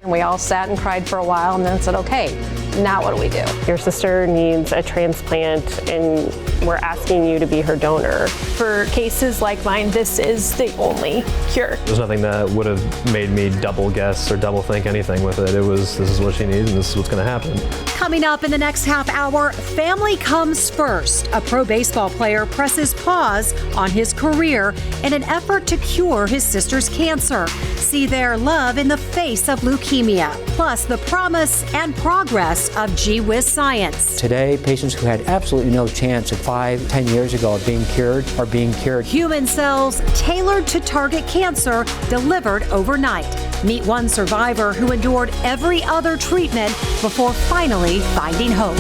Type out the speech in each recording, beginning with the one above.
We all sat and cried for a while and then said, okay, now what do we do? Your sister needs a transplant and we're asking you to be her donor. For cases like mine, this is the only cure. There's nothing that would have made me double guess or double think anything with it. It was, this is what she needs and this is what's going to happen. Coming up in the next half hour, family comes first. A pro baseball player presses pause on his career in an effort to cure his sister's cancer. See their love in the face of leukemia, plus the promise and progress of Gee-Whiz science. Today, patients who had absolutely no chance of 5-10 years ago of being cured are being cured. Human cells tailored to target cancer, delivered overnight. Meet one survivor who endured every other treatment before finally finding hope.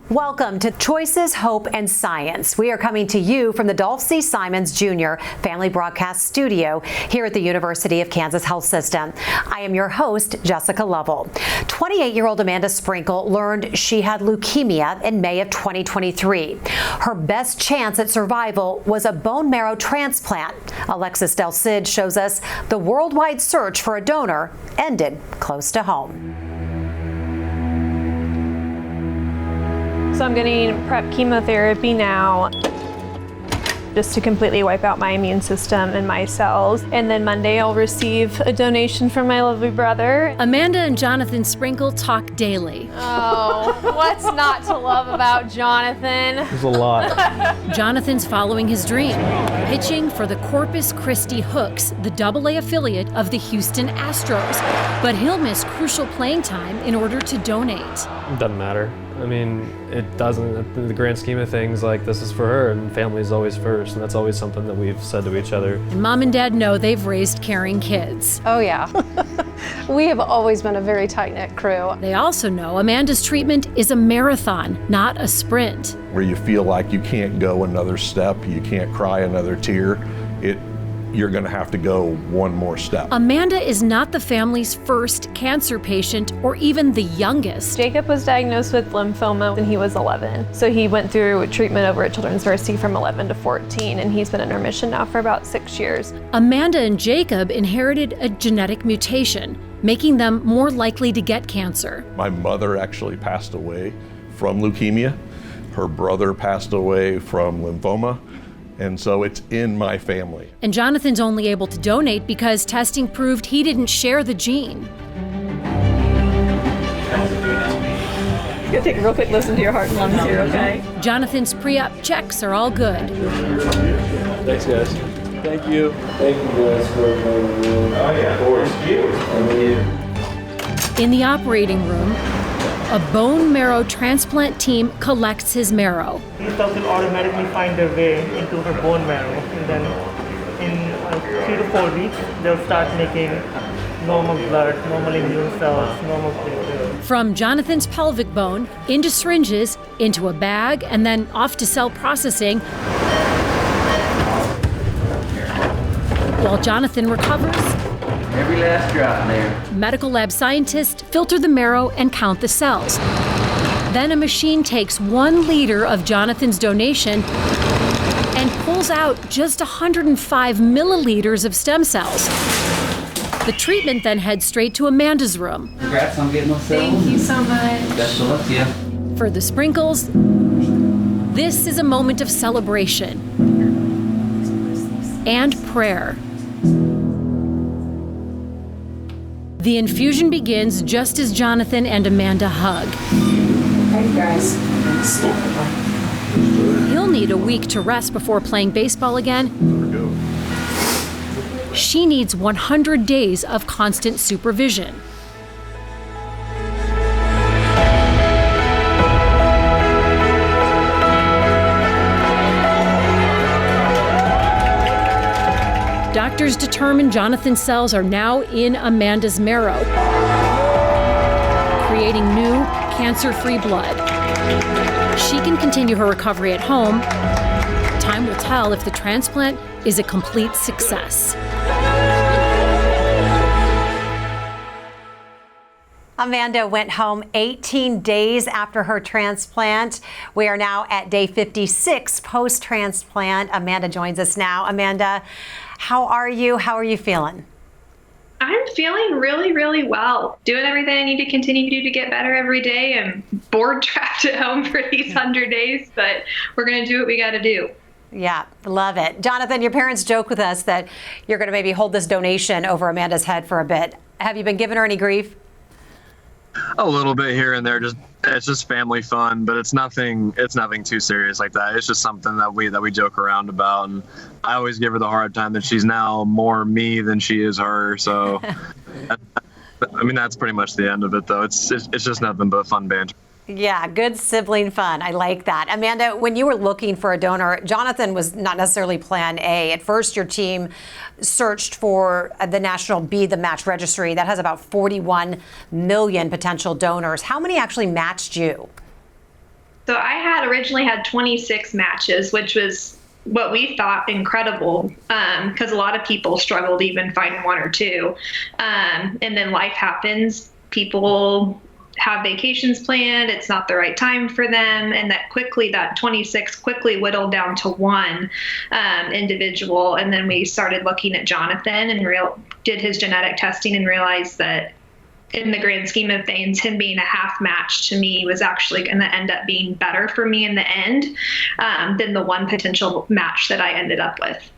Welcome to Choices, Hope, and Science. We are coming to you from the Dolph C. Simons Jr. Family Broadcast Studio here at the University of Kansas Health System. I am your host, Jessica Lovell. 28-year-old Amanda Sprinkle learned she had leukemia in May of 2023. Her best chance at survival was a bone marrow transplant. Alexis Del Cid shows us the worldwide search for a donor ended close to home. So I'm getting PrEP chemotherapy now just to completely wipe out my immune system and my cells. And then Monday I'll receive a donation from my lovely brother. Amanda and Jonathan Sprinkle talk daily. Oh, what's not to love about Jonathan? There's a lot. Jonathan's following his dream, pitching for the Corpus Christi Hooks, the AA affiliate of the Houston Astros. But he'll miss crucial playing time in order to donate. It doesn't matter. I mean, it doesn't, in the grand scheme of things, like, this is for her, and family is always first, and that's always something that we've said to each other. And Mom and Dad know they've raised caring kids. Oh yeah, we have always been a very tight-knit crew. They also know Amanda's treatment is a marathon, not a sprint. Where you feel like you can't go another step, you can't cry another tear, you're gonna have to go one more step. Amanda is not the family's first cancer patient or even the youngest. Jacob was diagnosed with lymphoma when he was 11. So he went through treatment over at Children's Mercy from 11 to 14, and he's been in remission now for about 6 years. Amanda and Jacob inherited a genetic mutation, making them more likely to get cancer. My mother actually passed away from leukemia. Her brother passed away from lymphoma. And so it's in my family. And Jonathan's only able to donate because testing proved he didn't share the gene. You're gonna take a real quick listen to your heart and lungs here, okay? Jonathan's pre-op checks are all good. Thanks, guys. Thank you. Thank you guys for In the operating room, a bone marrow transplant team collects his marrow. These cells will automatically find their way into her bone marrow, and then in 3 to 4 weeks, they'll start making normal blood, normal immune cells, normal platelets. From Jonathan's pelvic bone, into syringes, into a bag, and then off to cell processing. While Jonathan recovers, every last drop there. medical lab scientists filter the marrow and count the cells. Then a machine takes 1 liter of Jonathan's donation and pulls out just 105 milliliters of stem cells. The treatment then heads straight to Amanda's room. Congrats on getting those cells. Thank you so much. Best of luck to you. For the Sprinkles, this is a moment of celebration and prayer. The infusion begins just as Jonathan and Amanda hug. Hey guys. He'll need a week to rest before playing baseball again. She needs 100 days of constant supervision. Doctors determine Jonathan's cells are now in Amanda's marrow, creating new, cancer-free blood. She can continue her recovery at home. Time will tell if the transplant is a complete success. Amanda went home 18 days after her transplant. We are now at day 56 post-transplant. Amanda joins us now. Amanda, how are you? How are you feeling? I'm feeling really, really well. Doing everything I need to continue to do to get better every day. I'm bored trapped at home for these 100 days, but we're going to do what we got to do. Yeah, love it. Jonathan, your parents joke with us that you're going to maybe hold this donation over Amanda's head for a bit. Have you been giving her any grief? A little bit here and there. It's just family fun, but it's nothing too serious like that. It's just something that we joke around about, and I always give her the hard time that she's now more me than she is her. So, I mean, that's pretty much the end of it, though. It's just nothing but fun banter. Yeah, good sibling fun. I like that. Amanda, when you were looking for a donor, Jonathan was not necessarily plan A. At first, your team searched for the National Be the Match registry that has about 41 million potential donors. How many actually matched you? So I had originally had 26 matches, which was what we thought incredible, because a lot of people struggled even finding one or two. And then life happens. People have vacations planned, it's not the right time for them, and that 26 quickly whittled down to one individual. And then we started looking at Jonathan and did his genetic testing and realized that in the grand scheme of things, him being a half match to me was actually going to end up being better for me in the end than the one potential match that I ended up with.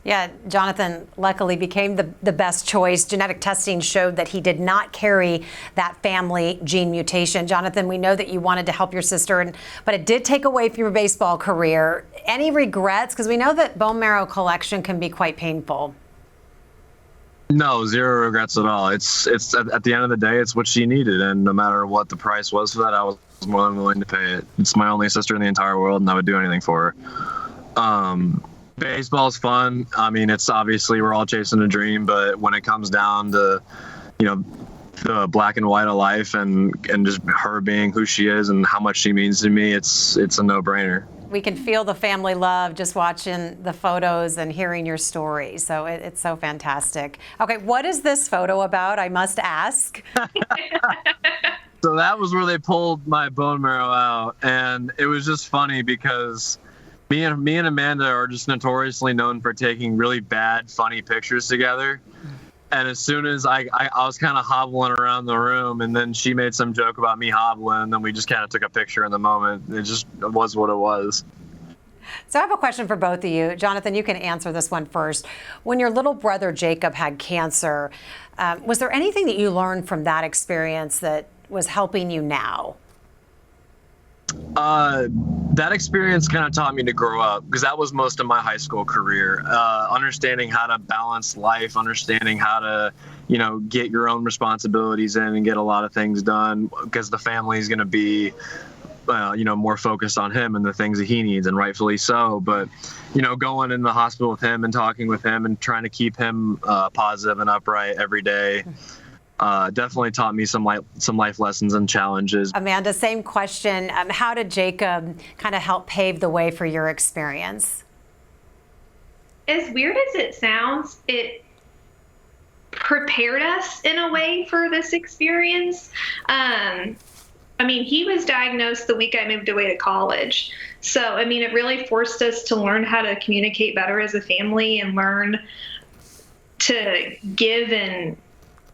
Yeah, Jonathan luckily became the best choice. Genetic testing showed that he did not carry that family gene mutation. Jonathan, we know that you wanted to help your sister, but it did take away from your baseball career. Any regrets? Because we know that bone marrow collection can be quite painful. No, zero regrets at all. It's at the end of the day, it's what she needed, and no matter what the price was for that, I was more than willing to pay it. It's my only sister in the entire world, and I would do anything for her. Baseball's fun. I mean, it's obviously we're all chasing a dream, but when it comes down to, the black and white of life and just her being who she is and how much she means to me, it's a no-brainer. We can feel the family love just watching the photos and hearing your story. So it's so fantastic. Okay, what is this photo about? I must ask. So that was where they pulled my bone marrow out, and it was just funny because me and Amanda are just notoriously known for taking really bad, funny pictures together. And as soon as I was kind of hobbling around the room, and then she made some joke about me hobbling, and then we just kind of took a picture in the moment. It was what it was. So I have a question for both of you. Jonathan, you can answer this one first. When your little brother Jacob had cancer, was there anything that you learned from that experience that was helping you now? That experience kind of taught me to grow up, because that was most of my high school career. Understanding how to balance life, understanding how to, get your own responsibilities in and get a lot of things done, because the family is going to be, more focused on him and the things that he needs, and rightfully so. But, going in the hospital with him and talking with him and trying to keep him positive and upright every day. Definitely taught me some life lessons and challenges. Amanda, same question. How did Jacob kind of help pave the way for your experience? As weird as it sounds, it prepared us in a way for this experience. He was diagnosed the week I moved away to college. So, it really forced us to learn how to communicate better as a family and learn to give and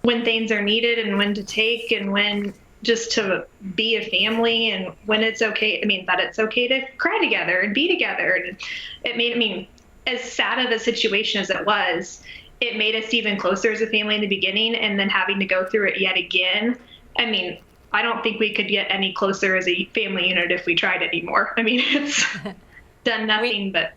when things are needed and when to take and when just to be a family and when it's okay. That it's okay to cry together and be together. And it made, as sad of a situation as it was, it made us even closer as a family in the beginning, and then having to go through it yet again. I don't think we could get any closer as a family unit if we tried anymore. It's done nothing but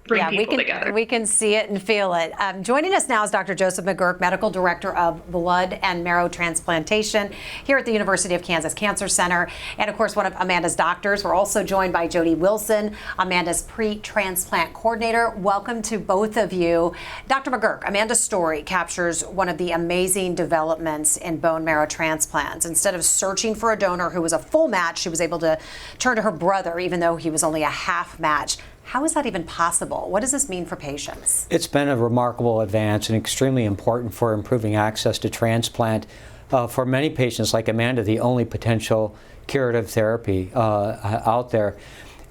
bring people together. We can see it and feel it. Joining us now is Dr. Joseph McGuirk, Medical Director of Blood and Marrow Transplantation here at the University of Kansas Cancer Center, and of course one of Amanda's doctors. We're also joined by Jodie Wilson, Amanda's pre-transplant coordinator. Welcome to both of you. Dr. McGuirk, Amanda's story captures one of the amazing developments in bone marrow transplants. Instead of searching for a donor who was a full match, she was able to turn to her brother even though he was only a half match. How is that even possible? What does this mean for patients? It's been a remarkable advance and extremely important for improving access to transplant. for many patients like Amanda, the only potential curative therapy out there.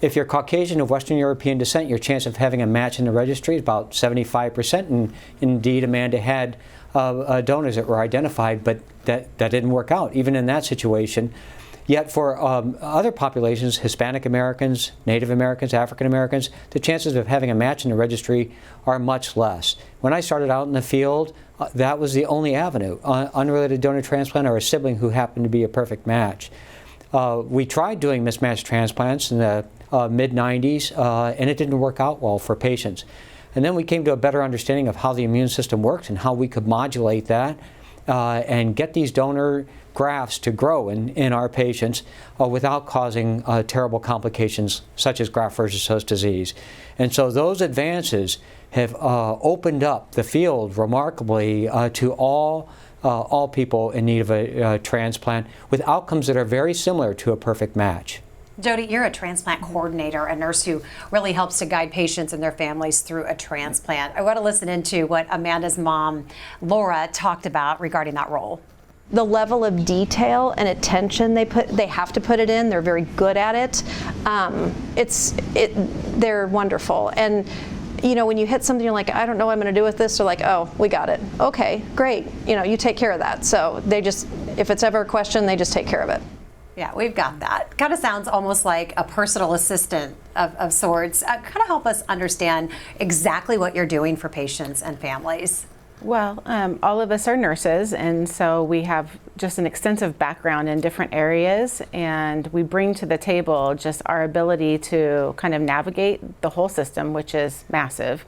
If you're Caucasian of Western European descent, your chance of having a match in the registry is about 75%, and indeed Amanda had donors that were identified, but that didn't work out, even in that situation. Yet for other populations, Hispanic Americans, Native Americans, African Americans, the chances of having a match in the registry are much less. When I started out in the field, that was the only avenue, unrelated donor transplant or a sibling who happened to be a perfect match. We tried doing mismatched transplants in the mid-90s, and it didn't work out well for patients. And then we came to a better understanding of how the immune system works and how we could modulate that and get these donor grafts to grow in our patients without causing terrible complications such as graft versus host disease. And so those advances have opened up the field remarkably to all people in need of a transplant with outcomes that are very similar to a perfect match. Jodie, you're a transplant coordinator, a nurse who really helps to guide patients and their families through a transplant. I want to listen into what Amanda's mom, Laura, talked about regarding that role. The level of detail and attention they have to put it in. They're very good at it. They're wonderful. And you know, when you hit something, you're like, I don't know what I'm going to do with this. They're like, oh, we got it. Okay, great. You know, you take care of that. So they just, if it's ever a question, they just take care of it. Yeah, we've got that. Kind of sounds almost like a personal assistant of sorts. Kind of help us understand exactly what you're doing for patients and families. Well, all of us are nurses, and so we have just an extensive background in different areas, and we bring to the table just our ability to kind of navigate the whole system, which is massive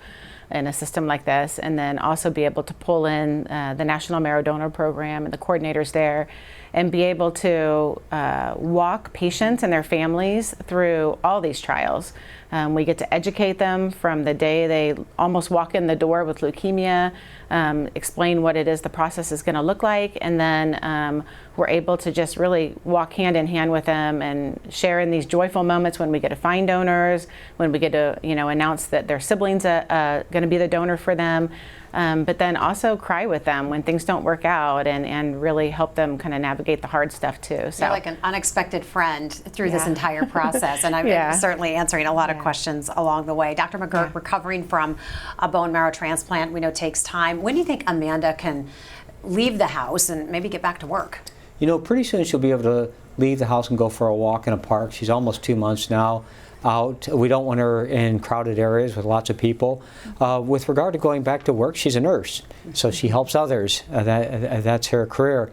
in a system like this, and then also be able to pull in the National Marrow Donor Program and the coordinators there, and be able to walk patients and their families through all these trials. We get to educate them from the day they almost walk in the door with leukemia, explain what it is the process is going to look like, and then we're able to just really walk hand in hand with them and share in these joyful moments when we get to find donors, when we get to announce that their siblings are going to be the donor for them. But then also cry with them when things don't work out and really help them kind of navigate the hard stuff too. So you're like an unexpected friend through this entire process, and I'm certainly answering a lot of questions along the way. Dr. McGuirk, recovering from a bone marrow transplant, we know takes time. When do you think Amanda can leave the house and maybe get back to work? You know, pretty soon she'll be able to leave the house and go for a walk in a park. She's almost 2 months now out. We don't want her in crowded areas with lots of people. With regard to going back to work, she's a nurse, so she helps others. That's her career.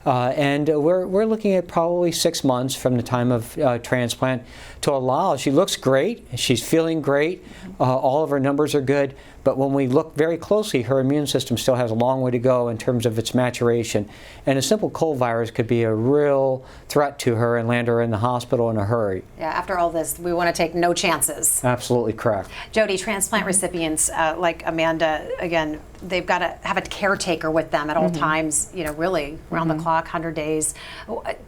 And we're looking at probably 6 months from the time of transplant to allow. She looks great, she's feeling great, all of her numbers are good, but when we look very closely, her immune system still has a long way to go in terms of its maturation. And a simple cold virus could be a real threat to her and land her in the hospital in a hurry. Yeah, after all this, we want to take no chances. Absolutely correct. Jodie, transplant recipients like Amanda, again, they've got to have a caretaker with them at all times, really around the clock, 100 days.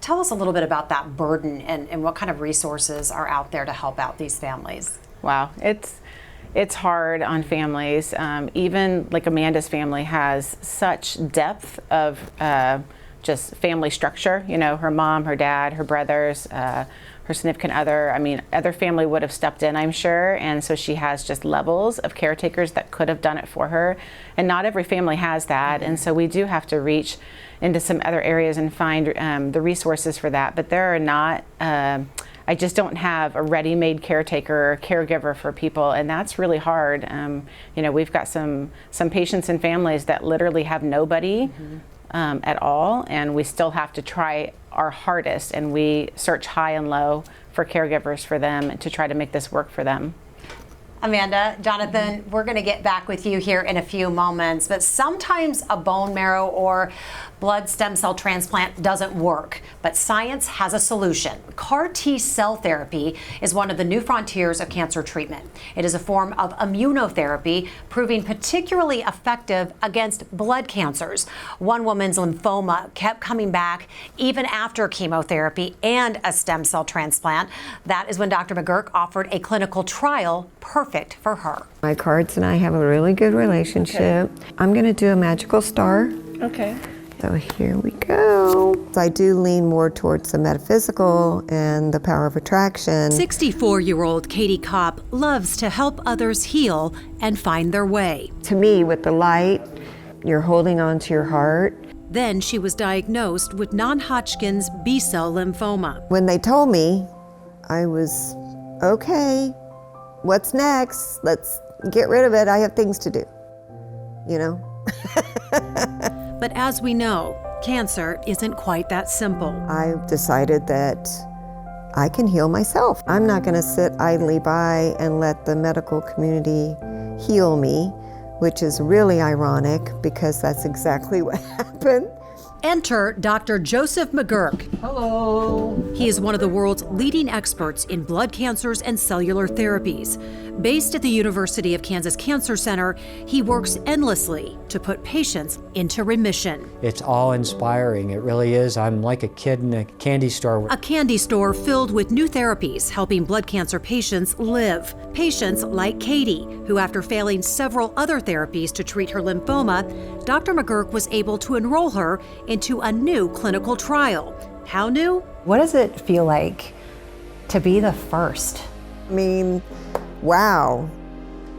Tell us a little bit about that burden and what kind of resources are out there to help out these families. Wow, it's hard on families. Even like Amanda's family has such depth of just family structure. Her mom, her dad, her brothers, her significant other. I mean, other family would have stepped in, I'm sure, and so she has just levels of caretakers that could have done it for her, and not every family has that, and so we do have to reach into some other areas and find the resources for that, but there are not, I just don't have a ready-made caretaker or caregiver for people, and that's really hard. We've got some patients and families that literally have nobody at all, and we still have to try our hardest, and we search high and low for caregivers for them to try to make this work for them. Amanda, Jonathan, we're going to get back with you here in a few moments, but sometimes a bone marrow or blood stem cell transplant doesn't work, but science has a solution. CAR-T cell therapy is one of the new frontiers of cancer treatment. It is a form of immunotherapy, proving particularly effective against blood cancers. One woman's lymphoma kept coming back even after chemotherapy and a stem cell transplant. That is when Dr. McGuirk offered a clinical trial perfect for her. My cards and I have a really good relationship. I'm going to do a magical star. Okay. So here we go. I do lean more towards the metaphysical and the power of attraction. 64-year-old Katie Kopp loves to help others heal and find their way. To me, with the light, you're holding on to your heart. Then she was diagnosed with non-Hodgkin's B-cell lymphoma. When they told me, I was, okay, what's next? Let's get rid of it. I have things to do, you know? But as we know, cancer isn't quite that simple. I decided that I can heal myself. I'm not going to sit idly by and let the medical community heal me, which is really ironic because that's exactly what happened. Enter Dr. Joseph McGuirk. Hello. He is one of the world's leading experts in blood cancers and cellular therapies. Based at the University of Kansas Cancer Center, he works endlessly to put patients into remission. It's awe-inspiring, it really is. I'm like a kid in a candy store. A candy store filled with new therapies helping blood cancer patients live. Patients like Katie, who after failing several other therapies to treat her lymphoma, Dr. McGuirk was able to enroll her into a new clinical trial. How new? What does it feel like to be the first? I mean, wow.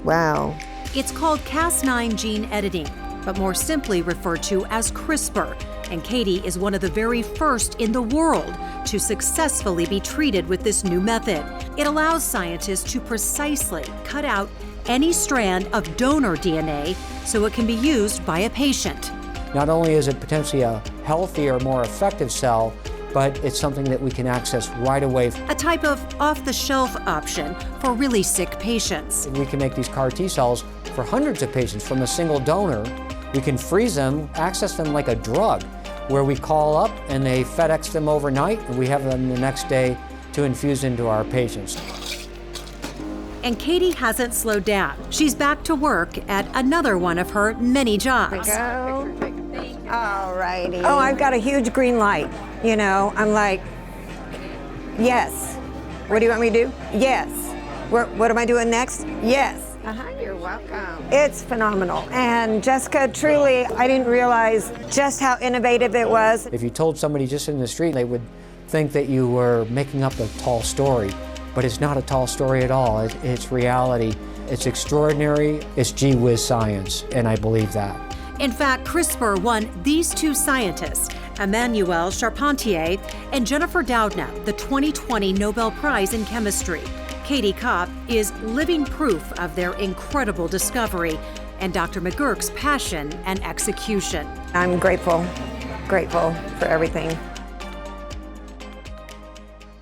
Wow. It's called Cas9 Gene Editing, but more simply referred to as CRISPR. And Katie is one of the very first in the world to successfully be treated with this new method. It allows scientists to precisely cut out any strand of donor DNA so it can be used by a patient. Not only is it potentially a healthier, more effective cell, but it's something that we can access right away. A type of off-the-shelf option for really sick patients. We can make these CAR-T cells for hundreds of patients from a single donor. We can freeze them, access them like a drug, where we call up and they FedEx them overnight, and we have them the next day to infuse into our patients. And Katie hasn't slowed down. She's back to work at another one of her many jobs. All righty. Oh, I've got a huge green light. You know, I'm like, yes. What do you want me to do? Yes. What am I doing next? Yes. You're welcome. It's phenomenal. And Jessica, truly, I didn't realize just how innovative it was. If you told somebody just in the street, they would think that you were making up a tall story. But it's not a tall story at all. It's reality. It's extraordinary. It's Gee-Whiz science, and I believe that. In fact, CRISPR won these two scientists, Emmanuelle Charpentier and Jennifer Doudna, the 2020 Nobel Prize in Chemistry. Katie Kopp is living proof of their incredible discovery and Dr. McGuirk's passion and execution. I'm grateful for everything.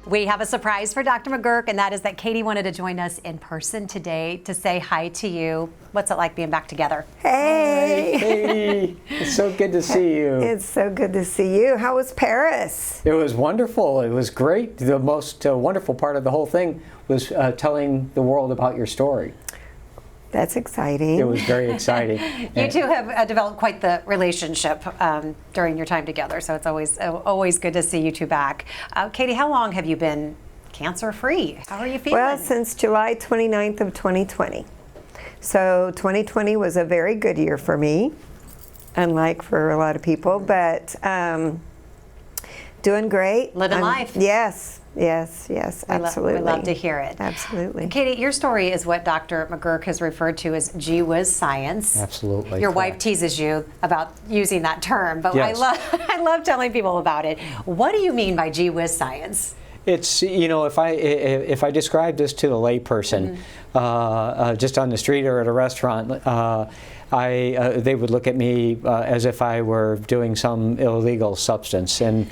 We have a surprise for Dr. McGuirk, and that is that Katie wanted to join us in person today to say hi to you. What's it like being back together? Hey! Hey! It's so good to see you. It's so good to see you. How was Paris? It was wonderful. It was great. The most wonderful part of the whole thing was telling the world about your story. That's exciting. It was very exciting. You two have developed quite the relationship during your time together, so it's always good to see you two back. Katie, how long have you been cancer-free? How are you feeling? Well, since July 29th of 2020. So 2020 was a very good year for me, unlike for a lot of people, but doing great. Living life. Yes, absolutely. We love to hear it. Absolutely. Katie, your story is what Dr. McGuirk has referred to as Gee-Whiz science. Absolutely. Your wife teases you about using that term, but yes. I love telling people about it. What do you mean by Gee-Whiz science? It's, you know, if I describe this to a layperson, just on the street or at a restaurant, they would look at me as if I were doing some illegal substance, and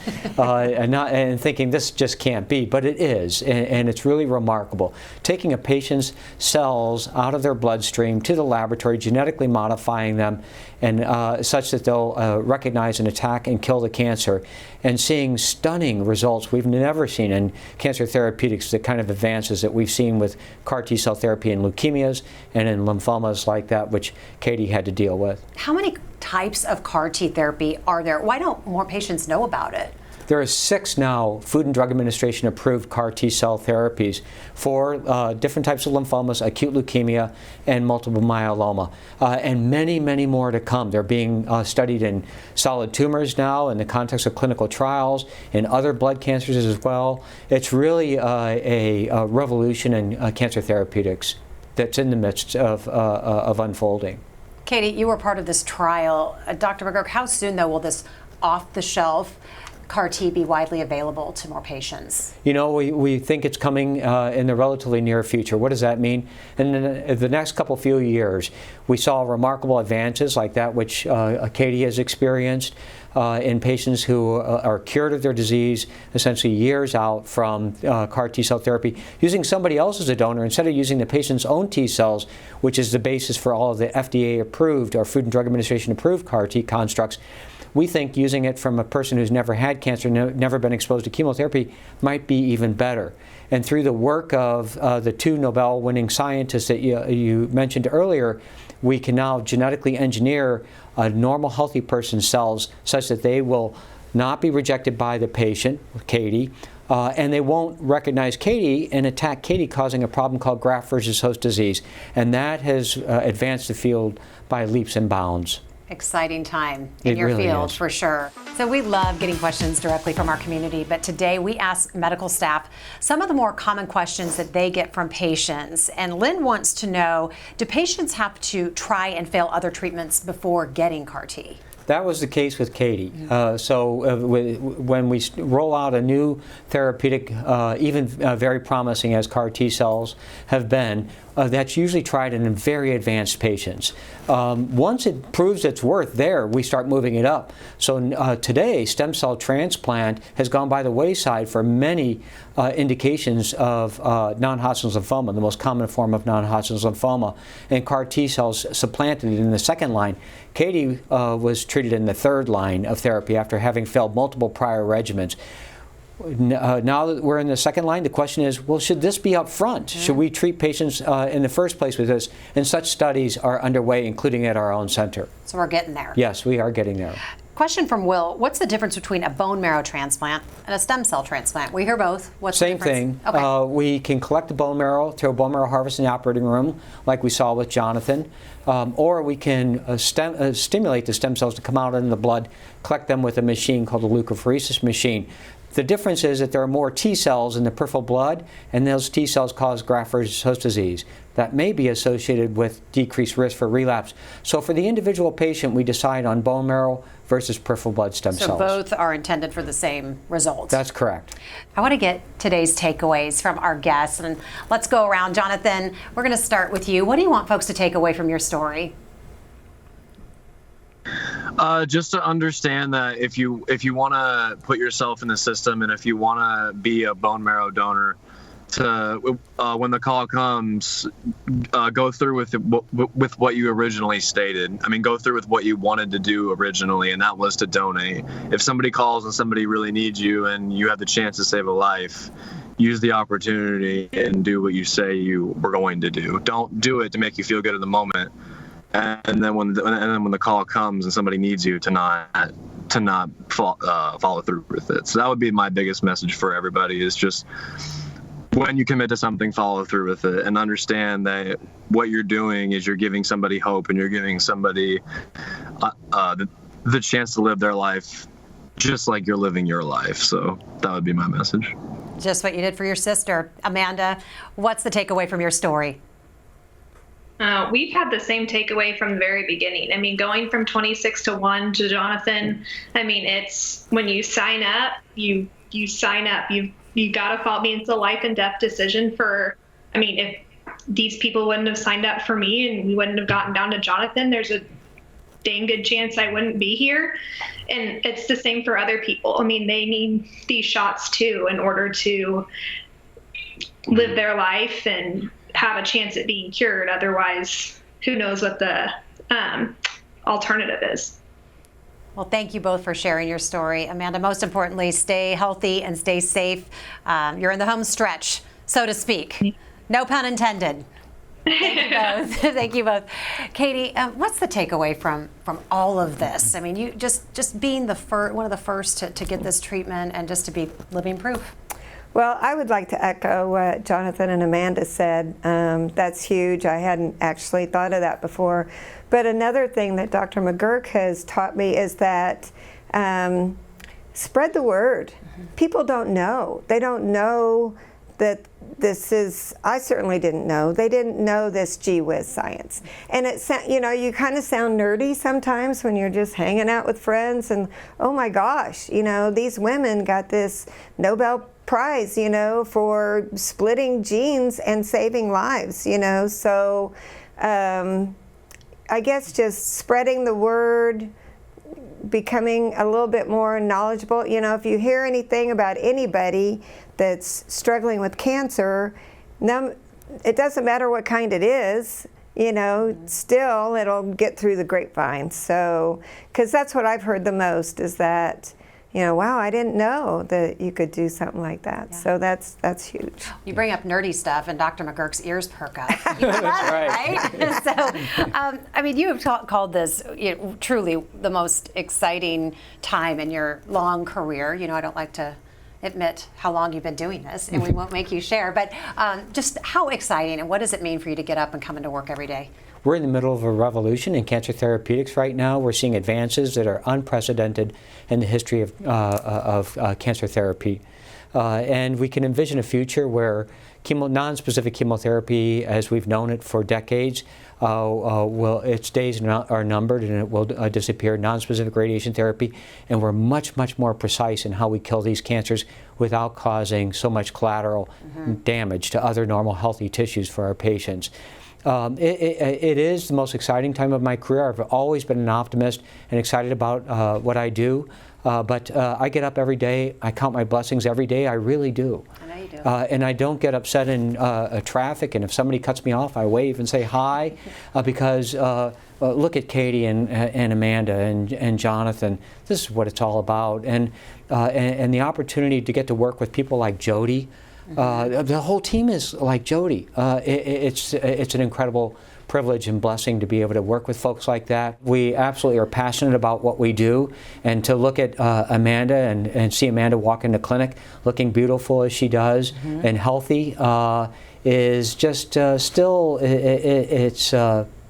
thinking this just can't be, but it is, and it's really remarkable. Taking a patient's cells out of their bloodstream to the laboratory, genetically modifying them, and such that they'll recognize and attack and kill the cancer, and seeing stunning results we've never seen in cancer therapeutics, the kind of advances that we've seen with CAR-T cell therapy in leukemias and in lymphomas like that, which Katie had to deal with. How many types of CAR-T therapy are there? Why don't more patients know about it? There are 6 now Food and Drug Administration approved CAR-T cell therapies for different types of lymphomas, acute leukemia, and multiple myeloma, and many, many more to come. They're being studied in solid tumors now in the context of clinical trials, in other blood cancers as well. It's really a revolution in cancer therapeutics that's in the midst of unfolding. Katie, you were part of this trial. Dr. McGuirk, how soon, though, will this off-the-shelf CAR-T be widely available to more patients? You know, we think it's coming in the relatively near future. What does that mean? In the next few years, we saw remarkable advances like that which Katie has experienced in patients who are cured of their disease, essentially years out from CAR-T cell therapy, using somebody else as a donor instead of using the patient's own T cells, which is the basis for all of the FDA-approved or Food and Drug Administration-approved CAR-T constructs. We think using it from a person who's never had cancer, never been exposed to chemotherapy, might be even better. And through the work of the 2 Nobel-winning scientists that you mentioned earlier, we can now genetically engineer a normal, healthy person's cells such that they will not be rejected by the patient, Katie, and they won't recognize Katie and attack Katie, causing a problem called graft versus host disease. And that has advanced the field by leaps and bounds. Exciting time in your really field, is. for sure. So we love getting questions directly from our community, but today we ask medical staff some of the more common questions that they get from patients. And Lynn wants to know, do patients have to try and fail other treatments before getting CAR-T? That was the case with Katie. When we roll out a new therapeutic, even very promising as CAR-T cells have been, that's usually tried in very advanced patients. Once it proves its worth there, we start moving it up. So today, stem cell transplant has gone by the wayside for many indications of non-Hodgkin's lymphoma, the most common form of non-Hodgkin's lymphoma, and CAR-T cells supplanted it in the second line. Katie was treated in the third line of therapy after having failed multiple prior regimens. Now that we're in the second line, the question is, well, should this be up front? Should we treat patients in the first place with this? And such studies are underway, including at our own center. So we're getting there. Yes, we are getting there. Question from Will, what's the difference between a bone marrow transplant and a stem cell transplant? We hear both. What's Same the difference? thing. Okay. We can collect the bone marrow through a bone marrow harvest in the operating room, like we saw with Jonathan, or we can stimulate the stem cells to come out in the blood, collect them with a machine called the leukapheresis machine. The difference is that there are more T cells in the peripheral blood, and those T cells cause graft versus host disease. That may be associated with decreased risk for relapse. So for the individual patient, we decide on bone marrow versus peripheral blood stem cells. So both are intended for the same results. That's correct. I want to get today's takeaways from our guests, and let's go around. Jonathan, we're going to start with you. What do you want folks to take away from your story? Just to understand that if you want to put yourself in the system, and if you want to be a bone marrow donor, to when the call comes, go through with what you originally stated. I mean, go through with what you wanted to do originally, and that was to donate. If somebody calls and somebody really needs you, and you have the chance to save a life, use the opportunity and do what you say you were going to do. Don't do it to make you feel good in the moment. And then when the call comes and somebody needs you, to not follow through with it. So that would be my biggest message for everybody, is just when you commit to something, follow through with it, and understand that what you're doing is you're giving somebody hope, and you're giving somebody the chance to live their life just like you're living your life. So that would be my message. Just what you did for your sister. Amanda, what's the takeaway from your story? We've had the same takeaway from the very beginning. I mean, going from 26-1 to Jonathan, I mean, it's when you sign up, you sign up. You got to follow me. It's a life and death decision for, I mean, if these people wouldn't have signed up for me and we wouldn't have gotten down to Jonathan, there's a dang good chance I wouldn't be here. And it's the same for other people. I mean, they need these shots too in order to live their life and have a chance at being cured. Otherwise, who knows what the alternative is. Well, thank you both for sharing your story. Amanda, most importantly, stay healthy and stay safe. You're in the home stretch, so to speak. No pun intended. Thank you both. Thank you both. Katie, what's the takeaway from all of this? I mean, you just being one of the first to get this treatment and just to be living proof. Well, I would like to echo what Jonathan and Amanda said. That's huge. I hadn't actually thought of that before. But another thing that Dr. McGuirk has taught me is that spread the word. People don't know. They don't know that this is, I certainly didn't know. They didn't know this Gee-Whiz science. And you kind of sound nerdy sometimes when you're just hanging out with friends and, oh my gosh, these women got this Nobel Prize, for splitting genes and saving lives, So I guess just spreading the word, becoming a little bit more knowledgeable. If you hear anything about anybody that's struggling with cancer, it doesn't matter what kind it is, still it'll get through the grapevine. So, because that's what I've heard the most is that, wow, I didn't know that you could do something like that. Yeah. So that's huge. You bring up nerdy stuff and Dr. McGuirk's ears perk up. You love it, right? So, I mean, you have called this truly the most exciting time in your long career. I don't like to admit how long you've been doing this, and we won't make you share, but just how exciting and what does it mean for you to get up and come into work every day? We're in the middle of a revolution in cancer therapeutics right now. We're seeing advances that are unprecedented in the history of cancer therapy. And we can envision a future where non-specific chemotherapy, as we've known it for decades, its days are numbered and it will disappear. Non-specific radiation therapy, and we're much, much more precise in how we kill these cancers without causing so much collateral damage to other normal healthy tissues for our patients. It is the most exciting time of my career. I've always been an optimist and excited about what I do. But I get up every day. I count my blessings every day. I really do. I know you do. And I don't get upset in traffic. And if somebody cuts me off, I wave and say hi because look at Katie and Amanda and Jonathan. This is what it's all about. And the opportunity to get to work with people like Jodie. The whole team is like Jodie. It's an incredible privilege and blessing to be able to work with folks like that. We absolutely are passionate about what we do, and to look at Amanda and see Amanda walk into clinic looking beautiful as she does and healthy is just still, it's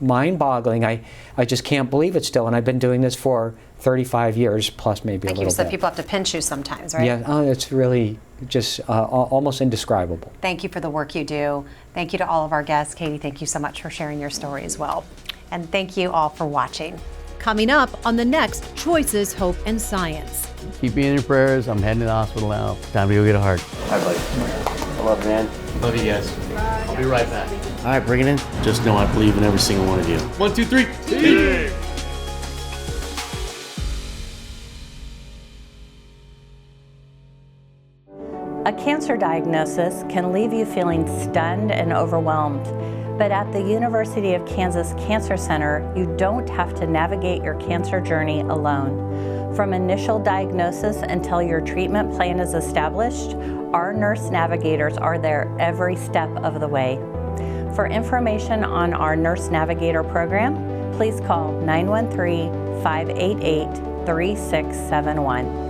mind-boggling. I just can't believe it still, and I've been doing this for 35 years plus maybe a little bit. You said people have to pinch you sometimes, right? Yeah, it's really just almost indescribable. Thank you for the work you do. Thank you to all of our guests. Katie, thank you so much for sharing your story as well. And thank you all for watching. Coming up on the next Choices, Hope, and Science. Keep me in your prayers. I'm heading to the hospital now. Time to go get a heart. Hi, buddy. I love you, man. Love you guys. I'll be right back. All right, bring it in. Just know I believe in every single one of you. 1, 2, 3. Team. A cancer diagnosis can leave you feeling stunned and overwhelmed. But at the University of Kansas Cancer Center, you don't have to navigate your cancer journey alone. From initial diagnosis until your treatment plan is established, our nurse navigators are there every step of the way. For information on our Nurse Navigator program, please call 913-588-3671.